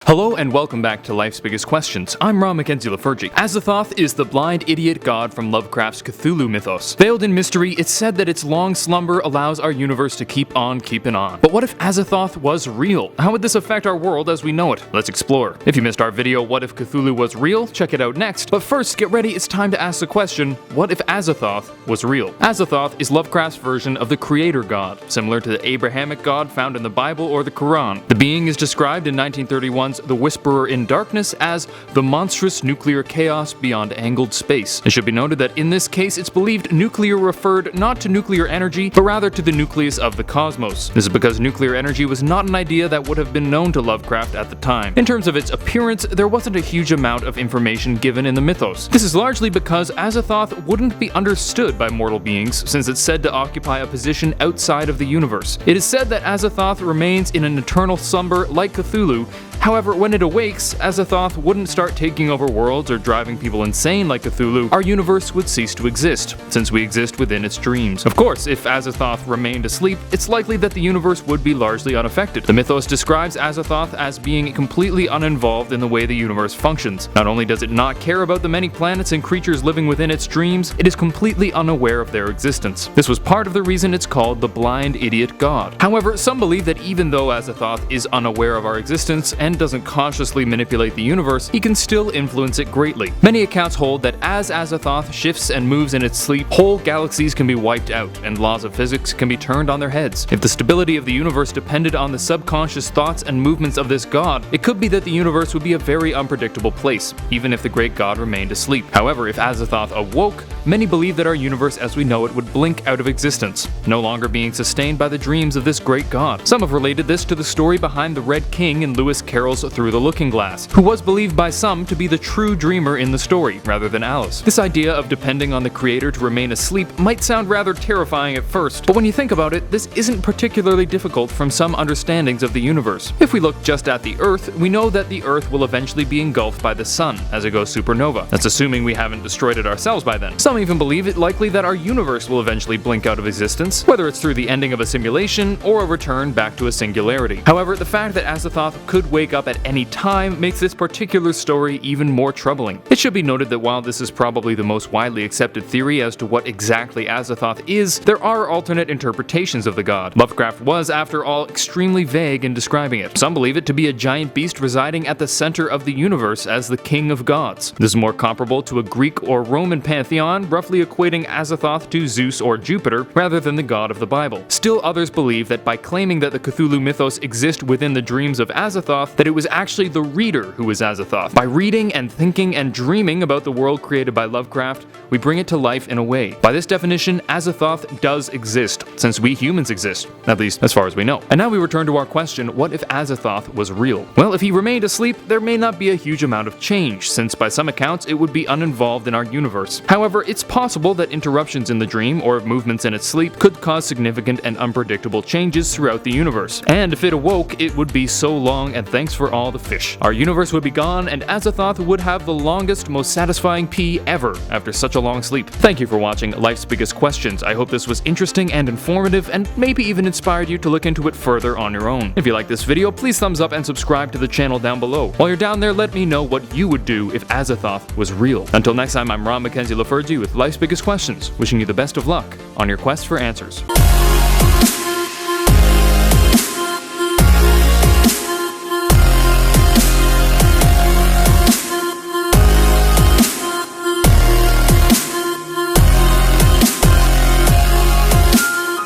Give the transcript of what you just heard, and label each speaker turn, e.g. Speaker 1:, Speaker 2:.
Speaker 1: Hello and welcome back to Life's Biggest Questions. I'm Ron McKenzie-Lefurgey. Azathoth is the blind idiot god from Lovecraft's Cthulhu mythos. Veiled in mystery, it's said that its long slumber allows our universe to keep on keeping on. But what if Azathoth was real? How would this affect our world as we know it? Let's explore. If you missed our video, What If Cthulhu Was Real? Check it out next. But first, get ready, it's time to ask the question, what if Azathoth was real? Azathoth is Lovecraft's version of the creator god, similar to the Abrahamic god found in the Bible or the Quran. The being is described in 1931's The Whisperer in Darkness as the monstrous nuclear chaos beyond angled space. It should be noted that in this case, it's believed nuclear referred not to nuclear energy, but rather to the nucleus of the cosmos. This is because nuclear energy was not an idea that would have been known to Lovecraft at the time. In terms of its appearance, there wasn't a huge amount of information given in the mythos. This is largely because Azathoth wouldn't be understood by mortal beings, since it's said to occupy a position outside of the universe. It is said that Azathoth remains in an eternal slumber like Cthulhu. However, when it awakes, Azathoth wouldn't start taking over worlds or driving people insane like Cthulhu. Our universe would cease to exist, since we exist within its dreams. Of course, if Azathoth remained asleep, it's likely that the universe would be largely unaffected. The mythos describes Azathoth as being completely uninvolved in the way the universe functions. Not only does it not care about the many planets and creatures living within its dreams, it is completely unaware of their existence. This was part of the reason it's called the blind idiot god. However, some believe that even though Azathoth is unaware of our existence and doesn't consciously manipulate the universe, he can still influence it greatly. Many accounts hold that as Azathoth shifts and moves in its sleep, whole galaxies can be wiped out, and laws of physics can be turned on their heads. If the stability of the universe depended on the subconscious thoughts and movements of this god, it could be that the universe would be a very unpredictable place, even if the great god remained asleep. However, if Azathoth awoke, many believe that our universe as we know it would blink out of existence, no longer being sustained by the dreams of this great god. Some have related this to the story behind the Red King in Lewis Carroll's Through the Looking Glass, who was believed by some to be the true dreamer in the story, rather than Alice. This idea of depending on the creator to remain asleep might sound rather terrifying at first, but when you think about it, this isn't particularly difficult from some understandings of the universe. If we look just at the Earth, we know that the Earth will eventually be engulfed by the sun as it goes supernova. That's assuming we haven't destroyed it ourselves by then. Some even believe it likely that our universe will eventually blink out of existence, whether it's through the ending of a simulation or a return back to a singularity. However, the fact that Azathoth could wake up at any time makes this particular story even more troubling. It should be noted that while this is probably the most widely accepted theory as to what exactly Azathoth is, there are alternate interpretations of the god. Lovecraft was, after all, extremely vague in describing it. Some believe it to be a giant beast residing at the center of the universe as the king of gods. This is more comparable to a Greek or Roman pantheon, roughly equating Azathoth to Zeus or Jupiter, rather than the god of the Bible. Still, others believe that by claiming that the Cthulhu mythos exist within the dreams of Azathoth, that it was actually the reader who is Azathoth. By reading and thinking and dreaming about the world created by Lovecraft, we bring it to life in a way. By this definition, Azathoth does exist, since we humans exist, at least as far as we know. And now we return to our question, what if Azathoth was real? Well, if he remained asleep, there may not be a huge amount of change, since by some accounts it would be uninvolved in our universe. However, it's possible that interruptions in the dream or movements in its sleep could cause significant and unpredictable changes throughout the universe. And if it awoke, it would be so long and thanks for all the fish. Our universe would be gone, and Azathoth would have the longest, most satisfying pee ever after such a long sleep. Thank you for watching Life's Biggest Questions. I hope this was interesting and informative, and maybe even inspired you to look into it further on your own. If you like this video, please thumbs up and subscribe to the channel down below. While you're down there, let me know what you would do if Azathoth was real. Until next time, I'm Ron McKenzie-Lefurgey with Life's Biggest Questions, wishing you the best of luck on your quest for answers.